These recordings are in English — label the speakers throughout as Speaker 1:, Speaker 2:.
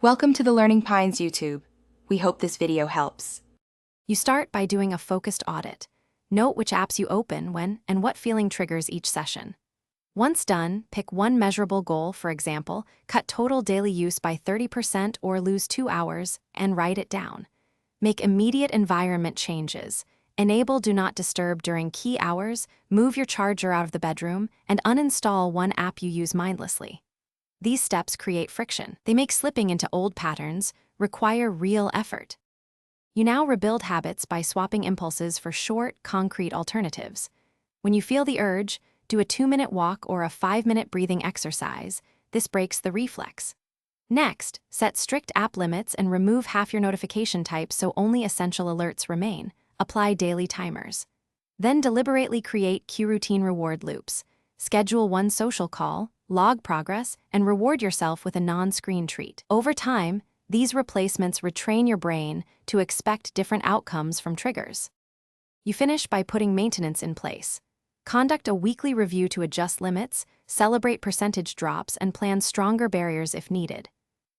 Speaker 1: Welcome to the Learning Pines YouTube. We hope this video helps.
Speaker 2: You start by doing a focused audit. Note which apps you open when and what feeling triggers each session. Once done, pick one measurable goal, for example, cut total daily use by 30% or lose 2 hours, and write it down. Make immediate environment changes. Enable Do Not Disturb during key hours, move your charger out of the bedroom, and uninstall one app you use mindlessly. These steps create friction. They make slipping into old patterns require real effort. You now rebuild habits by swapping impulses for short, concrete alternatives. When you feel the urge, do a 2-minute walk or a 5-minute breathing exercise. This breaks the reflex. Next, set strict app limits and remove half your notification types so only essential alerts remain. Apply daily timers. Then deliberately create cue routine reward loops. Schedule one social call, log progress, and reward yourself with a non-screen treat. Over time, these replacements retrain your brain to expect different outcomes from triggers. You finish by putting maintenance in place. Conduct a weekly review to adjust limits, celebrate percentage drops, and plan stronger barriers if needed.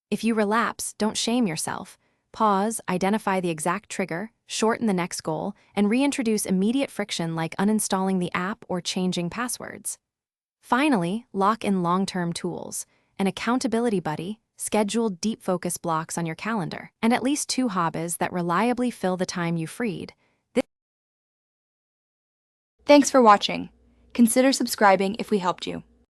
Speaker 2: If you relapse, don't shame yourself. Pause, identify the exact trigger, shorten the next goal, and reintroduce immediate friction like uninstalling the app or changing passwords. Finally, lock in long-term tools, an accountability buddy, schedule deep focus blocks on your calendar, and at least 2 hobbies that reliably fill the time you freed.
Speaker 1: Thanks for watching. Consider subscribing if we helped you.